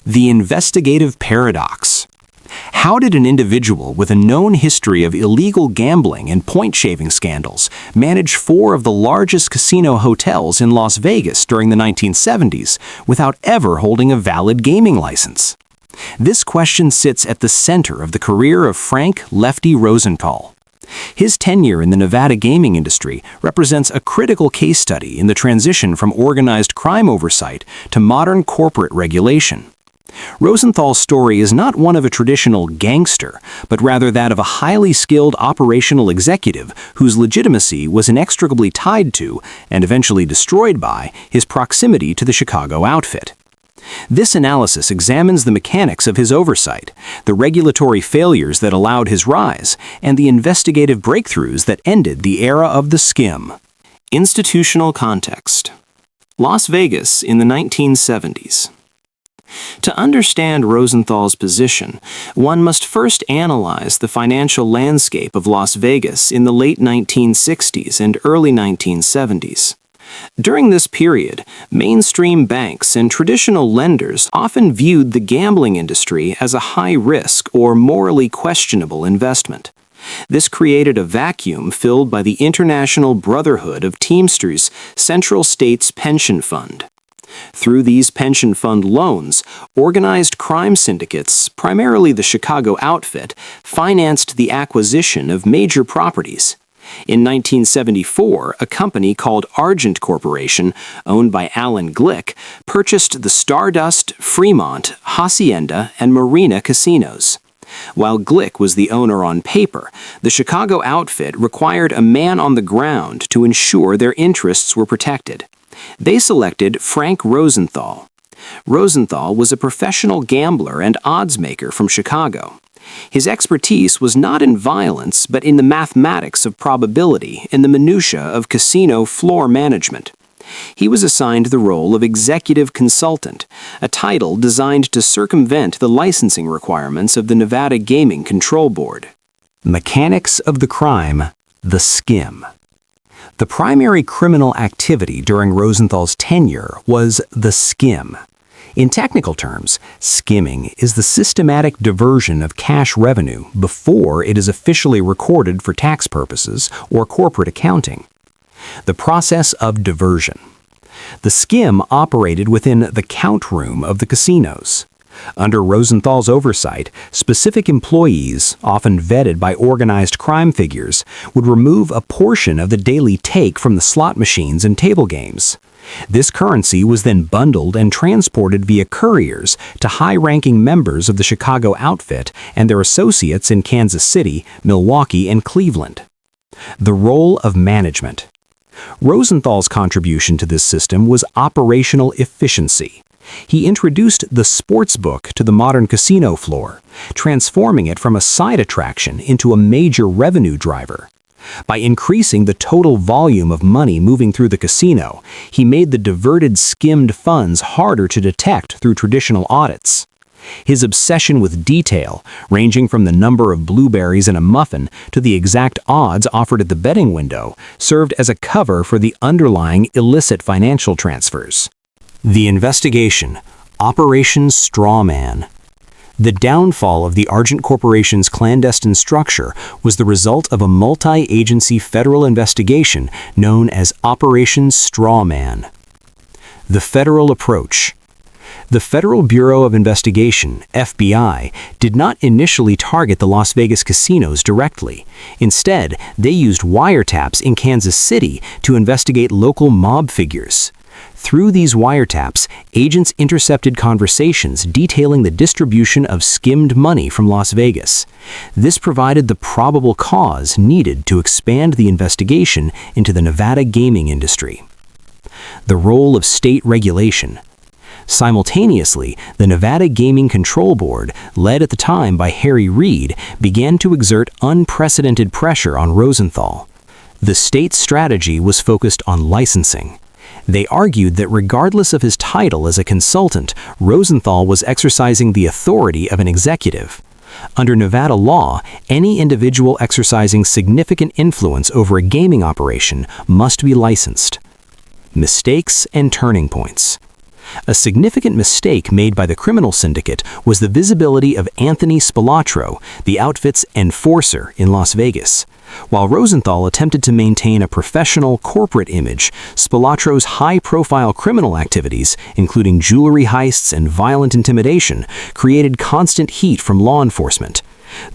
The investigative paradox. How did an individual with a known history of illegal gambling and point-shaving scandals manage 4 of the largest casino hotels in Las Vegas during the 1970s without ever holding a valid gaming license? This question sits at the center of the career of Frank Lefty Rosenthal. His tenure in the Nevada gaming industry represents a critical case study in the transition from organized crime oversight to modern corporate regulation. Rosenthal's story is not one of a traditional gangster, but rather that of a highly skilled operational executive whose legitimacy was inextricably tied to, and eventually destroyed by, his proximity to the Chicago outfit. This analysis examines the mechanics of his oversight, the regulatory failures that allowed his rise, and the investigative breakthroughs that ended the era of the Skim. Institutional context. Las Vegas in the 1970s. To understand Rosenthal's position, one must first analyze the financial landscape of Las Vegas in the late 1960s and early 1970s. During this period, mainstream banks and traditional lenders often viewed the gambling industry as a high-risk or morally questionable investment. This created a vacuum filled by the International Brotherhood of Teamsters Central States Pension Fund. Through these pension fund loans, organized crime syndicates, primarily the Chicago outfit, financed the acquisition of major properties. In 1974, a company called Argent Corporation, owned by Alan Glick, purchased the Stardust, Fremont, Hacienda, and Marina casinos. While Glick was the owner on paper, the Chicago outfit required a man on the ground to ensure their interests were protected. They selected Frank Rosenthal. Rosenthal was a professional gambler and oddsmaker from Chicago. His expertise was not in violence, but in the mathematics of probability and the minutiae of casino floor management. He was assigned the role of executive consultant, a title designed to circumvent the licensing requirements of the Nevada Gaming Control Board. Mechanics of the crime, the Skim. The primary criminal activity during Rosenthal's tenure was the Skim. In technical terms, skimming is the systematic diversion of cash revenue before it is officially recorded for tax purposes or corporate accounting. The process of diversion. The Skim operated within the count room of the casinos. Under Rosenthal's oversight, specific employees, often vetted by organized crime figures, would remove a portion of the daily take from the slot machines and table games. This currency was then bundled and transported via couriers to high-ranking members of the Chicago outfit and their associates in Kansas City, Milwaukee, and Cleveland. The role of management. Rosenthal's contribution to this system was operational efficiency. He introduced the sportsbook to the modern casino floor, transforming it from a side attraction into a major revenue driver. By increasing the total volume of money moving through the casino, he made the diverted skimmed funds harder to detect through traditional audits. His obsession with detail, ranging from the number of blueberries in a muffin to the exact odds offered at the betting window, served as a cover for the underlying illicit financial transfers. The investigation, Operation Strawman. The downfall of the Argent Corporation's clandestine structure was the result of a multi-agency federal investigation known as Operation Strawman. The federal approach. The Federal Bureau of Investigation, FBI, did not initially target the Las Vegas casinos directly. Instead, they used wiretaps in Kansas City to investigate local mob figures. Through these wiretaps, agents intercepted conversations detailing the distribution of skimmed money from Las Vegas. This provided the probable cause needed to expand the investigation into the Nevada gaming industry. The role of state regulation. Simultaneously, the Nevada Gaming Control Board, led at the time by Harry Reid, began to exert unprecedented pressure on Rosenthal. The state's strategy was focused on licensing. They argued that regardless of his title as a consultant, Rosenthal was exercising the authority of an executive. Under Nevada law, any individual exercising significant influence over a gaming operation must be licensed. Mistakes and turning points. A significant mistake made by the criminal syndicate was the visibility of Anthony Spilatro, the outfit's enforcer in Las Vegas. While Rosenthal attempted to maintain a professional corporate image, Spilatro's high-profile criminal activities, including jewelry heists and violent intimidation, created constant heat from law enforcement.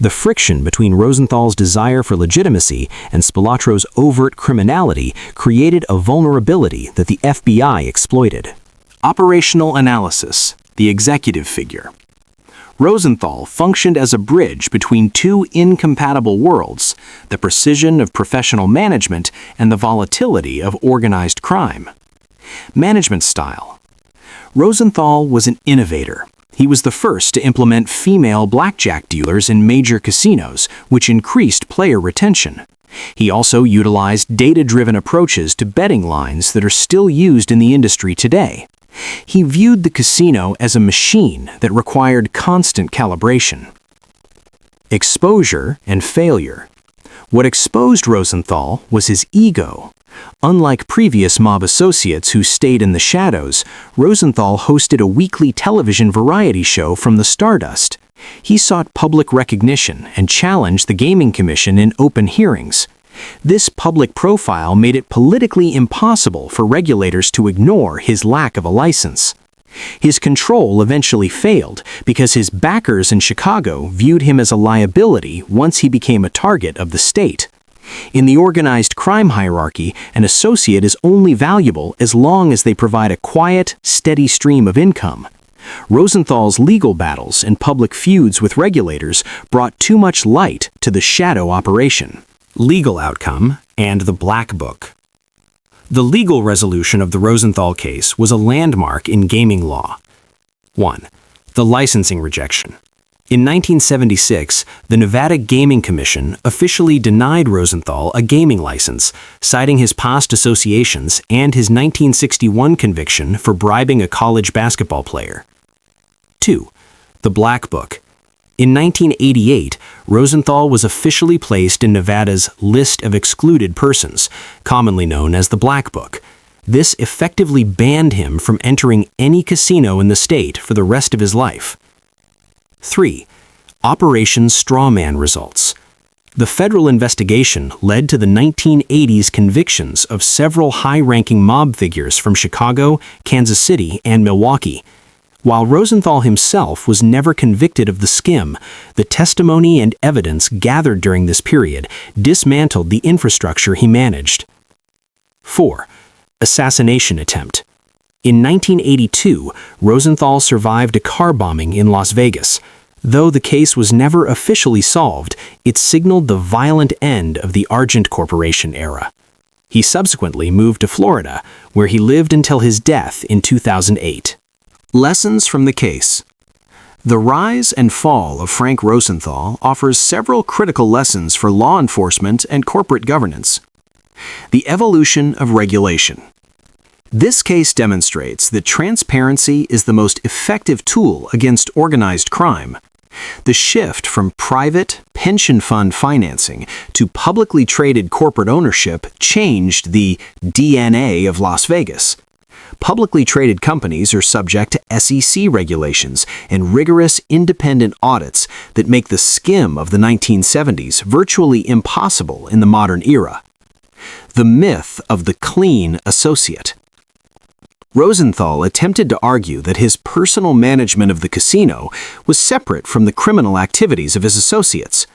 The friction between Rosenthal's desire for legitimacy and Spilatro's overt criminality created a vulnerability that the FBI exploited. Operational analysis, the executive figure. Rosenthal functioned as a bridge between two incompatible worlds, the precision of professional management and the volatility of organized crime. Management style. Rosenthal was an innovator. He was the first to implement female blackjack dealers in major casinos, which increased player retention. He also utilized data-driven approaches to betting lines that are still used in the industry today. He viewed the casino as a machine that required constant calibration. Exposure and failure. What exposed Rosenthal was his ego. Unlike previous mob associates who stayed in the shadows, Rosenthal hosted a weekly television variety show from the Stardust. He sought public recognition and challenged the Gaming Commission in open hearings. This public profile made it politically impossible for regulators to ignore his lack of a license. His control eventually failed because his backers in Chicago viewed him as a liability once he became a target of the state. In the organized crime hierarchy, an associate is only valuable as long as they provide a quiet, steady stream of income. Rosenthal's legal battles and public feuds with regulators brought too much light to the shadow operation. Legal outcome and the Black Book. The legal resolution of the Rosenthal case was a landmark in gaming law. 1. The licensing rejection. In 1976, the Nevada Gaming Commission officially denied Rosenthal a gaming license, citing his past associations and his 1961 conviction for bribing a college basketball player. 2. The Black Book. In 1988, Rosenthal was officially placed in Nevada's List of Excluded Persons, commonly known as the Black Book. This effectively banned him from entering any casino in the state for the rest of his life. 3. Operation Strawman results. The federal investigation led to the 1980s convictions of several high-ranking mob figures from Chicago, Kansas City, and Milwaukee. While Rosenthal himself was never convicted of the Skim, the testimony and evidence gathered during this period dismantled the infrastructure he managed. 4. Assassination attempt. In 1982, Rosenthal survived a car bombing in Las Vegas. Though the case was never officially solved, it signaled the violent end of the Argent Corporation era. He subsequently moved to Florida, where he lived until his death in 2008. Lessons from the case. The rise and fall of Frank Rosenthal offers several critical lessons for law enforcement and corporate governance. The evolution of regulation. This case demonstrates that transparency is the most effective tool against organized crime. The shift from private pension fund financing to publicly traded corporate ownership changed the DNA of Las Vegas. Publicly traded companies are subject to SEC regulations and rigorous independent audits that make the Skim of the 1970s virtually impossible in the modern era. The myth of the clean associate. Rosenthal attempted to argue that his personal management of the casino was separate from the criminal activities of his associates.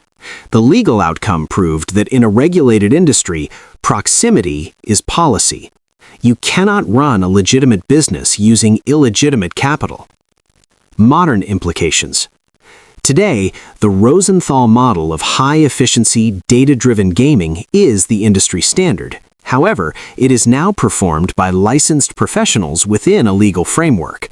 The legal outcome proved that in a regulated industry, proximity is policy. You cannot run a legitimate business using illegitimate capital. Modern implications. Today, the Rosenthal model of high-efficiency, data-driven gaming is the industry standard. However, it is now performed by licensed professionals within a legal framework.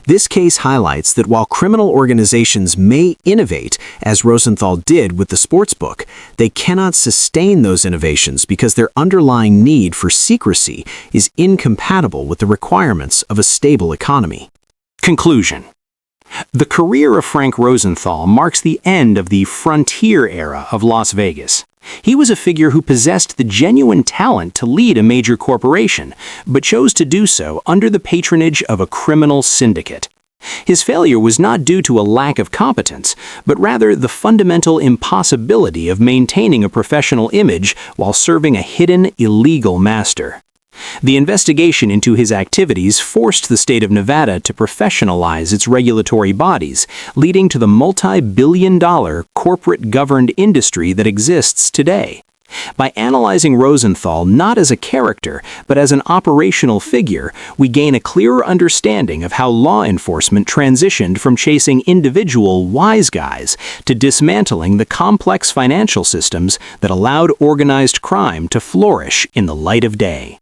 This case highlights that while criminal organizations may innovate, as Rosenthal did with the sportsbook, they cannot sustain those innovations because their underlying need for secrecy is incompatible with the requirements of a stable economy. Conclusion. The career of Frank Rosenthal marks the end of the frontier era of Las Vegas. He was a figure who possessed the genuine talent to lead a major corporation, but chose to do so under the patronage of a criminal syndicate. His failure was not due to a lack of competence, but rather the fundamental impossibility of maintaining a professional image while serving a hidden, illegal master. The investigation into his activities forced the state of Nevada to professionalize its regulatory bodies, leading to the multi-billion-dollar corporate-governed industry that exists today. By analyzing Rosenthal not as a character, but as an operational figure, we gain a clearer understanding of how law enforcement transitioned from chasing individual wise guys to dismantling the complex financial systems that allowed organized crime to flourish in the light of day.